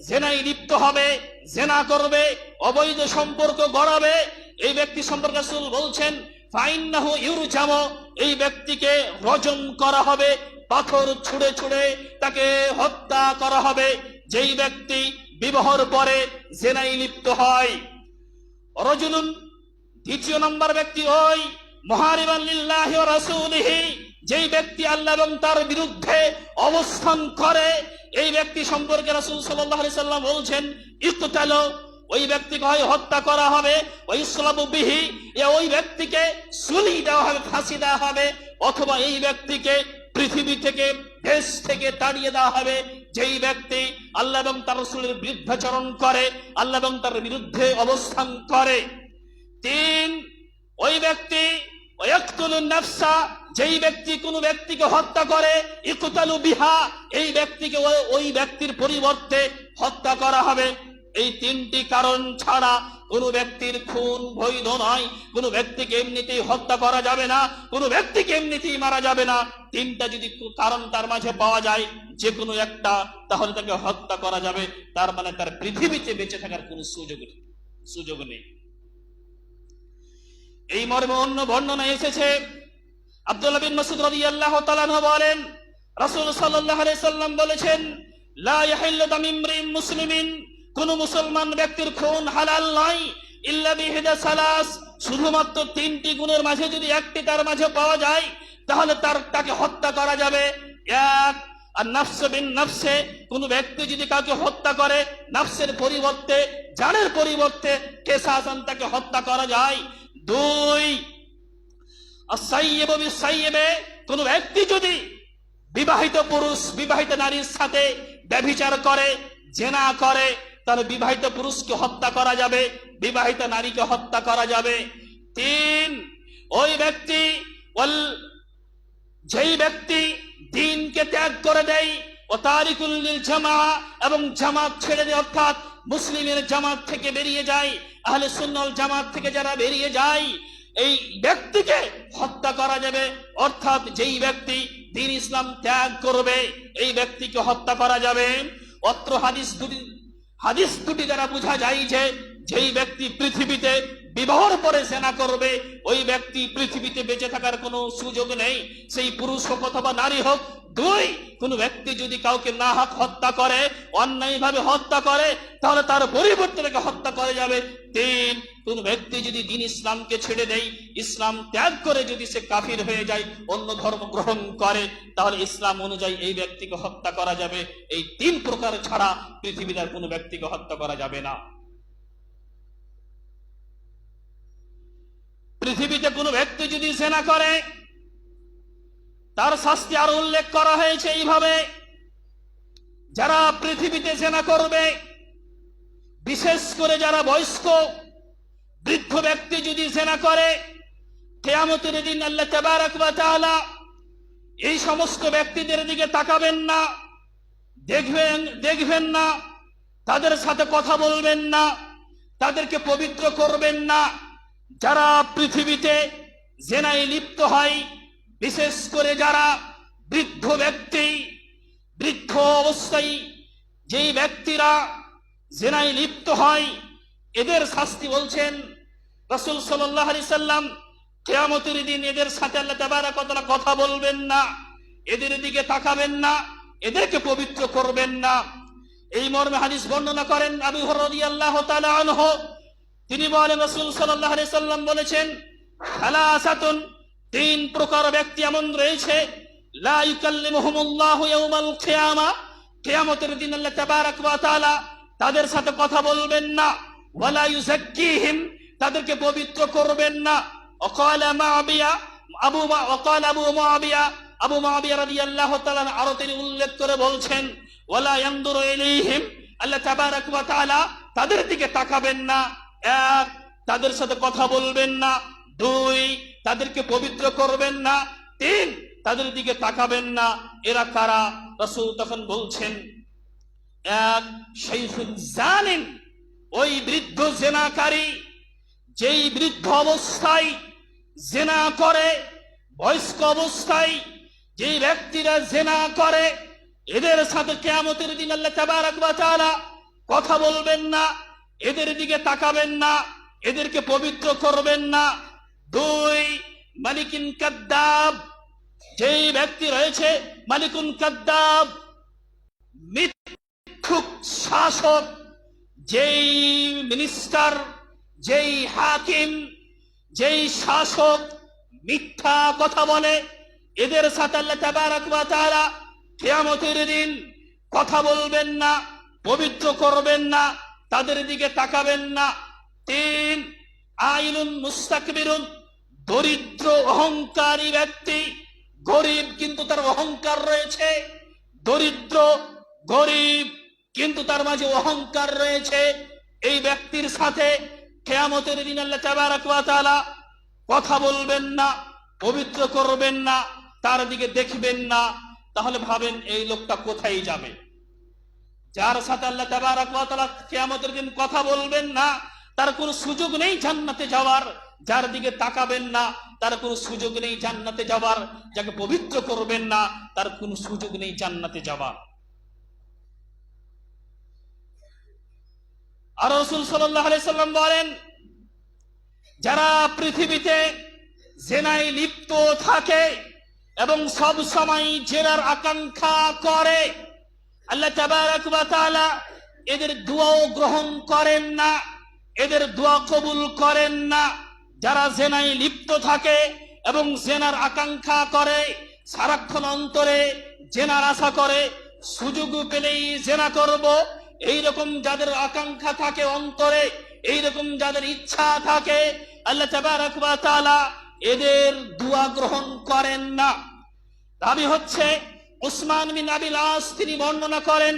জেনায় লিপ্ত হবে, জেনা করবে, অবৈধ সম্পর্ক গড়াবে, এই ব্যক্তি সম্পর্কে রাসূল বলছেন ফাইন্নাহু ইউরজামু, এই ব্যক্তিকে রজম করা হবে, পাথর ছুঁড়ে ছুঁড়ে তাকে হত্যা করা হবে যেই ব্যক্তি বিবাহের পরে জেনায় লিপ্ত হয়। রাজুলুন, দ্বিতীয় নম্বর ব্যক্তি ওই মুহারিবান লিল্লাহি ওয়া রাসূলিহি, যেই ব্যক্তি আল্লাহ এবং তার বিরুদ্ধে অবস্থান করে, এই ব্যক্তি সম্পর্কে রাসূল সাল্লাল্লাহু আলাইহি সাল্লাম বলছেন ইকতালু, ওই ব্যক্তিকে হয় হত্যা করা হবে, ওই ইসলাবু বিহি, ওই ব্যক্তিকে সুলি দেওয়া হবে, ফাঁসি দেওয়া হবে, অথবা এই ব্যক্তিকে পৃথিবী থেকে, দেশ থেকে তাড়িয়ে দেওয়া হবে যেই ব্যক্তি আল্লাহ এবং তার রাসূলের বিরুদ্ধাচরণ করে, আল্লাহ এবং তার বিরুদ্ধে অবস্থান করে। 3, ওই ব্যক্তি ওয়াক্তুলুন নাফসা, যেই ব্যক্তি কোনো ব্যক্তিকে হত্যা করে, ইকতালু বিহা, এই ব্যক্তিকে ওই ব্যক্তির পরিবর্তে হত্যা করা হবে। এই 3টি কারণ ছাড়া কোনো ব্যক্তির খুন বৈধ নয়, কোনো ব্যক্তিকে এমনিতেই হত্যা করা যাবে না, কোনো ব্যক্তিকে এমনিতেই মারা যাবে না। 3টা যদি কারণ তার মাঝে পাওয়া যায়, যে কোনো একটা, তাহলে তাকে হত্যা করা যাবে। তার মানে তার পৃথিবীতে বেঁচে থাকার কোনো সুযোগ নেই। এই মর্মে অন্য বর্ণনা এসেছে, আব্দুল্লাহ বিন মাসউদ রাদিয়াল্লাহু তাআলা আনহু বলেন রাসূল সাল্লাল্লাহু আলাইহি সাল্লাম বলেছেন লা ইয়াহিল্লু দামু ইমরিন মুসলিমিন, কোন মুসলমান ব্যক্তির খুন হালাল নয়, ইল্লা বিহিদা সালাস, শুধুমাত্র 3টি গুণের মাঝে যদি একটি তার মাঝে পাওয়া যায় তাহলে তাকে হত্যা করা যাবে। 1, আর নাফস বিন নাফসে, কোন ব্যক্তি যদি কাউকে হত্যা করে নাফসের পরিবর্তে, জানের পরিবর্তে কিসাসান তাকে হত্যা করা যায়। 2, আস-সাইয়্যিবু বিস-সাইয়্যিবে, কোন ব্যক্তি যদি বিবাহিত পুরুষ বিবাহিত নারীর সাথে ব্যভিচার করে, জেনা করে, তাহলে বিবাহিত পুরুষকে হত্যা করা যাবে, বিবাহিত নারীকে হত্যা করা যাবে। 3, ওই ব্যক্তি যেই ব্যক্তি দ্বীনকে ত্যাগ করে দেয়, ও তারিকুল লিল জামাআ, এবং জামাত ছেড়ে দেয়, অর্থাৎ মুসলিমের জামাত থেকে বেরিয়ে যায়, আহলে সুন্নাহ ওয়াল জামাত থেকে যারা বেরিয়ে যায়, এই ব্যক্তিকে হত্যা করা যাবে। অর্থাৎ যেই ব্যক্তি দ্বীন ইসলাম ত্যাগ করবে এই ব্যক্তিকে হত্যা করা যাবে। অত্র হাদিস দুটি দ্বারা বোঝা যায় যে যেই ব্যক্তি পৃথিবীতে বিবাহের পরে জেনা করবে ওই ব্যক্তি পৃথিবীতে বেঁচে থাকার কোনো সুযোগ নেই, সেই পুরুষ হোক অথবা নারী হোক। 2, কোন ব্যক্তি যদি কাউকে নাহক হত্যা করে, অন্যায়ভাবে হত্যা করে, তাহলে তার পরিবর্তে তাকে হত্যা করা যাবে। 3, কোন ব্যক্তি যদি দ্বীন ইসলামকে ছেড়ে দেয়, ইসলাম ত্যাগ করে যদি সে কাফির হয়ে যায়, অন্য ধর্ম গ্রহণ করে, তাহলে ইসলাম অনুযায়ী এই ব্যক্তিকে হত্যা করা যাবে। এই 3 প্রকার ছাড়া পৃথিবীতে আর কোনো ব্যক্তিকে হত্যা করা যাবে না। পৃথিবীতে কোনো ব্যক্তি যদি জেনা করে তার শাস্তি আরো উল্লেখ করা হয়েছে এইভাবে, যারা পৃথিবীতে জেনা করবে, বিশেষ করে যারা বয়স্ক বৃদ্ধ ব্যক্তি যদি জেনা করে, কিয়ামতের দিন আল্লাহ তাবারক ওয়া তাআলা এই সমস্ত ব্যক্তিদের দিকে তাকাবেন না, দেখবেন না, তাদের সাথে কথা বলবেন না, তাদেরকে পবিত্র করবেন না। যারা পৃথিবীতে জেনায় লিপ্ত হয়, বিশেষ করে যারা বৃদ্ধ ব্যক্তি, বৃদ্ধ অবস্থায় যেই ব্যক্তিরা জেনায় লিপ্ত হয়, এদের শাস্তি বলছেন রাসূল সাল্লাল্লাহু আলাইহি সাল্লাম কিয়ামতের দিন এদের সাথে আল্লাহ তাবারক ওয়া তাআলা কথা বলবেন না, এদের দিকে তাকাবেন না, এদেরকে পবিত্র করবেন না। এই মর্মে হাদিস বর্ণনা করেন আবু হুরায়রা রাদিয়াল্লাহু তাআলা আনহু, তিনি বলেন রাসূল সাল্লাল্লাহু আলাইহি সাল্লাম বলেছেন সালাসাতুন, 3 প্রকার ব্যক্তি এমন রয়েছে, লা ইউকাল্লিমুহুমুল্লাহু ইয়াওমাল কিয়ামা, কিয়ামতের দিন আল্লাহ তাবারক ওয়া তাআলা তাদের সাথে কথা বলবেন না, ওয়ালা ইউযাক্কিহিম, তাদেরকে পবিত্র করবেন না। ওয়াকালা মুআবিয়া, আবু মুআবিয়া রাদিয়াল্লাহু তাআলা আরো তিনি উল্লেখ করে বলছেন ওয়ালা ইয়ানদুরু ইলাইহিম, আল্লাহ তাবারক ওয়া তাআলা তাদের দিকে তাকাবেন না। 1, তাদের সাথে কথা বলবেন না। 2, তাদেরকে পবিত্র করবেন না। 3, তাদের দিকে তাকাবেন না। এরা কারা? রাসূল তখন বলছেন 1, শাইখুন জানিন, ওই বৃদ্ধ জেনাকারী, যেই বৃদ্ধ অবস্থায় জেনা করে, বয়স্ক অবস্থায় যেই ব্যক্তিরা জেনা করে, এদের সাথে কিয়ামতের দিন আল্লাহ তাবারক ওয়া তাআলা কথা বলবেন না, এদের দিকে তাকাবেন না, এদেরকে পবিত্র করবেন না। 2 মালিকুন কাদ্দাব, যেই ব্যক্তি রয়েছে মালিকুন কাদ্দাব, মিথ্যুক শাসক, যেই মিনিস্টার, যেই হাকিম, যেই শাসক মিথ্যা কথা বলে, এদের সাথে আল্লাহ তাবারক ওয়া তাআলা কিয়ামতের দিন কথা বলবেন না, পবিত্র করবেন না, তাদের দিকে তাকাবেন না। 3 আইলুন মুস্তাকবিরুন, দরিদ্র অহংকারী ব্যক্তি, গরিব কিন্তু তার অহংকার রয়েছে, দরিদ্র গরিব কিন্তু তার মাঝে অহংকার রয়েছে। এই ব্যক্তির সাথে কিয়ামতের দিন আল্লাহ তাবারক ওয়া তাআলা কথা বলবেন না, পবিত্র করবেন না, তার দিকে দেখবেন না। তাহলে ভাবেন এই লোকটা কোথায় যাবে? যার সাথে আল্লাহ তাবারক ওয়া তাআলা কিয়ামতের দিন কথা বলবেন না, তার কোনো সুযোগ নেই জান্নাতে যাওয়ার। যার দিকে তাকাবেন না, তার কোনো সুযোগ নেই জান্নাতে যাওয়ার। যাকে পবিত্র করবেন না, তার কোনো সুযোগ নেই জান্নাতে যাওয়ার। আর রাসূল সাল্লাল্লাহু আলাইহি সাল্লাম বলেন, যারা পৃথিবীতে জেনায় লিপ্ত থাকে এবং সব সময় জেনার আকাঙ্ক্ষা করে, আল্লাহ তাবারক ওয়া তাআলা এদের দোয়াও গ্রহণ করেন না, এদের দোয়া কবুল করেন না। যারা জেনায় লিপ্ত থাকে এবং জেনার আকাঙ্ক্ষা করে, সারাক্ষণ অন্তরে জেনার আশা করে, সুযোগ পেলেই জেনা করব, এইরকম যাদের আকাঙ্ক্ষা থাকে অন্তরে, এইরকম যাদের ইচ্ছা থাকে, আল্লাহ তাবারক ওয়া তাআলা এদের দোয়া গ্রহণ করেন না। দাবি হচ্ছে উসমান বিন আবিল আস, তিনি বর্ণনা করেন,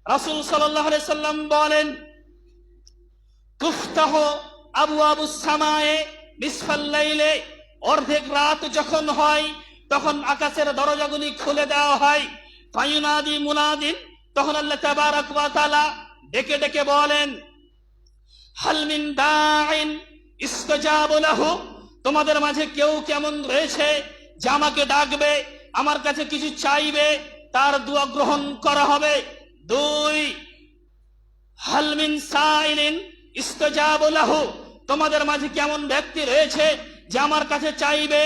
রাসূল সাল্লাল্লাহু আলাইহি সাল্লাম বলেন, তুফতাহু আবওয়াবুস সামায়ে নিসফাল লাইলে, অর্ধেক রাত যখন হয় তখন আকাশের দরজাগুলি খুলে দেওয়া হয়। ফায়ুনাদি মুনাদিন, তখন আল্লাহ তাবারক ওয়া তাআলা ডেকে ডেকে বলেন, হাল মিন দাইন ইস্তাজাবু লাহু, তোমাদের মাঝে কেউ কেমন রয়েছে যে আমাকে ডাকবে, আমার কাছে কিছু চাইবে, তার দোয়া গ্রহণ করা হবে। 2 হাল মিন সাইলিন ইস্তাজাবু লাহু, তোমাদের মাঝে কেমন ব্যক্তি রয়েছে যে আমার কাছে চাইবে,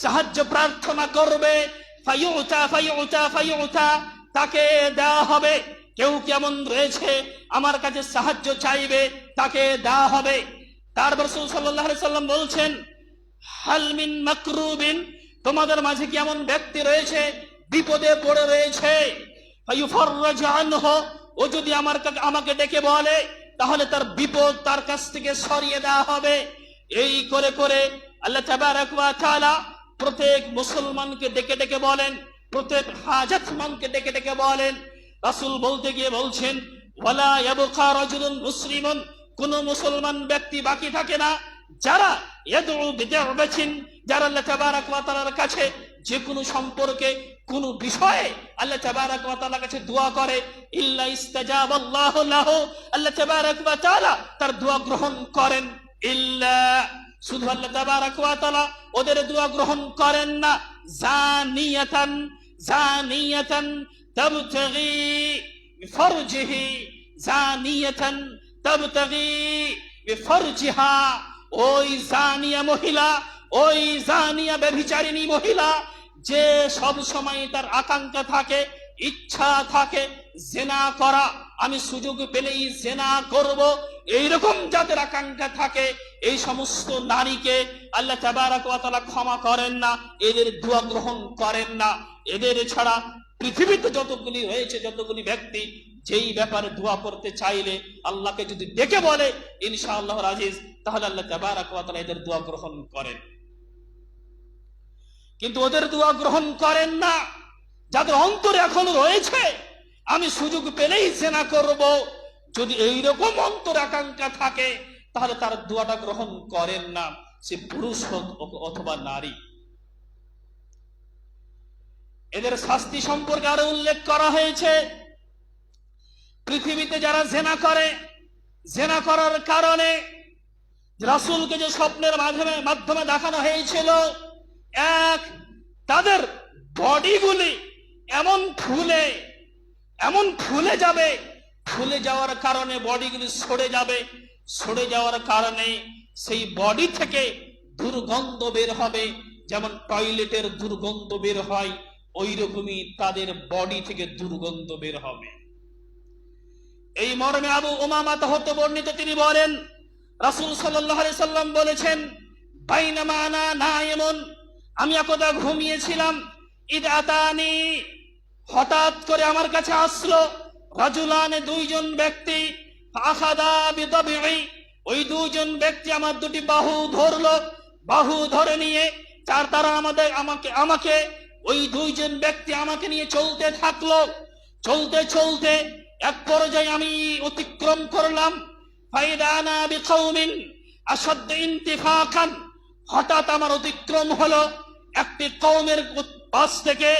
সাহায্য প্রার্থনা করবে, ফায়ুতা ফায়ুতা ফায়ুতা, তাকে দেওয়া হবে। কেউ কেমন রয়েছে আমার কাছে সাহায্য চাইবে, তাকে দেওয়া হবে। তারপর রাসূল সাল্লাল্লাহু আলাইহি সাল্লাম বলছেন, হাল মিন মাকরুবিন, তোমাদের মাঝে কেমন ব্যক্তি রয়েছে বিপদে পড়ে রয়েছে, ফায়ুফাররাজু আনহু, ও যদি আমাকে ডেকে বলে তাহলে তার বিপদ তার কাছ থেকে সরিয়ে দেওয়া হবে। এই করে করে আল্লাহ তাবারক ওয়া তাআলা প্রত্যেক মুসলমানকে ডেকে ডেকে বলেন, প্রত্যেক হাজাতমন্দকে ডেকে ডেকে বলেন। রাসূল বলতে গিয়ে বলছেন, ওয়ালা ইয়াবকা রাজুলুন মুসলিমুন, কোন মুসলমান ব্যক্তি বাকি থাকে না যারা ইয়াদউ বিদা'ওয়াতিন, যারা আল্লাহ তাবারক ওয়া তাআলার কাছে যে কোনো সম্পর্কে কোন বিষয়ে আল্লাহ তাবারক ওয়া তাআলার কাছে দোয়া করে, ইল্লা ইস্তাজাবাল্লাহু লাহু, আল্লাহ তাবারক ওয়া তাআলা তার দোয়া গ্রহণ করেন। ইল্লা, শুধু আল্লাহ তাবারক ওয়া তাআলা ওদের দোয়া গ্রহণ করেন না। জানিয়াতান, জানিয়াতান তাবতাগি বিফরজিহি, জানিয়াতান তাবতাগি বিফরজিহা, ওই জানিয়া মহিলা, ওই জানিয়া ব্যভিচারিণী মহিলা যে সব সময় তার আকাঙ্ক্ষা থাকে, ইচ্ছা থাকে জেনা করা, আমি সুযোগ পেলেই জেনা করব, এইরকম যাদের আকাঙ্ক্ষা থাকে, এই সমস্ত নারীকে আল্লাহ তাবারক ওয়া তাআলা ক্ষমা করেন না, এদের দোয়া গ্রহণ করেন না। এদের ছাড়া পৃথিবীতে যতগুলি রয়েছে, যতগুলি ব্যক্তি যেই ব্যাপারে দোয়া করতে চাইলে আল্লাহকে যদি ডেকে বলে ইনশাআল্লাহর আজিজ, তাহলে আল্লাহ তাবারক ওয়া তাআলা এদের দোয়া গ্রহণ করেন। কিন্তু ওদের দোয়া গ্রহণ করেন না যাদের অন্তরে এখনো রয়েছে আমি সুযোগ পেলেই জেনা করব, যদি এইরকম অন্তর আকাঙ্ক্ষা থাকে তাহলে তার দোয়াটা গ্রহণ করেন না, সে পুরুষ হোক অথবা নারী। এদের শাস্তি সম্পর্কে আরো উল্লেখ করা হয়েছে, পৃথিবীতে যারা জেনা করে, জেনা করার কারণে রাসূলকে যে স্বপ্নের মাধ্যমে দেখানো হয়েছিল, এক, তাদের বডিগুলি এমন ফুলে যাবে, ফুলে যাওয়ার কারণে বডিগুলি সরে যাবে, সরে যাওয়ার কারণে সেই বডি থেকে দুর্গন্ধ বের হবে, যেমন টয়লেটের দুর্গন্ধ বের হয় ওই রকমই তাদের বডি থেকে দুর্গন্ধ বের হবে। এই মর্মে আবু উমামা হতে বর্ণিত, তিনি বলেন রাসূল সাল্লাল্লাহু আলাইহি সাল্লাম বলেছেন, বাইনামা আনা নাইমুন, আমি একদা ঘুমিয়েছিলাম, ইদ আতানি, হঠাৎ করে আমার কাছে আসলো রাজুলানে, দুইজন ব্যক্তি, আখাদা বিদাবিই, ওই দুইজন ব্যক্তি আমার দুটি বাহু ধরলো, বাহু ধরে নিয়ে তারা আমাকে ওই দুইজন ব্যক্তি আমাকে নিয়ে চলতে থাকলো। চলতে চলতে এক পর্যায়ে আমি অতিক্রম করলাম, ফাইদানা বিকাউমিন আশাদ ইনতিফাকান, হঠাৎ আমার অতিক্রম হলো একটি কওমের পাশ থেকে,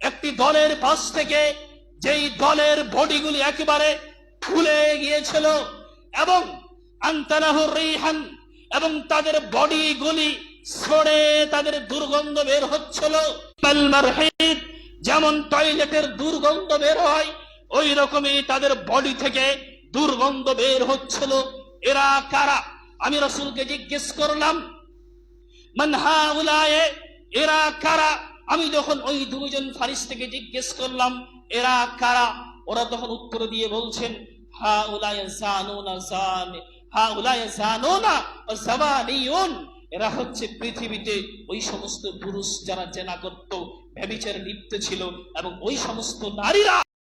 একটি দলের পাশ থেকে, যেই দলের বডিগুলি একেবারে ফুলে গিয়েছিল এবং আনতানাহুর রিহান, এবং তাদের বডিগুলি সরে তাদের দুর্গন্ধ বের হচ্ছিল, যেমন টয়লেটের দুর্গন্ধ বের হয় ওই রকমই তাদের বডি থেকে দুর্গন্ধ বের হচ্ছিল। এরা কারা? আমি রাসূলকে জিজ্ঞেস করলাম, মান হাউলায়ে, এরা কারা? আমি যখন ওই দুইজন ফারিস্তাকে জিজ্ঞেস করলাম এরা কারা, ওরা তখন উত্তর দিয়ে বলছেন, হাউলায়ে জানুনা ওয়া জাওয়ানিয়ুন, এরা হচ্ছে পৃথিবীতে ওই সমস্ত পুরুষ যারা জেনা করত, ব্যভিচারে লিপ্ত ছিল, এবং ওই সমস্ত নারীরা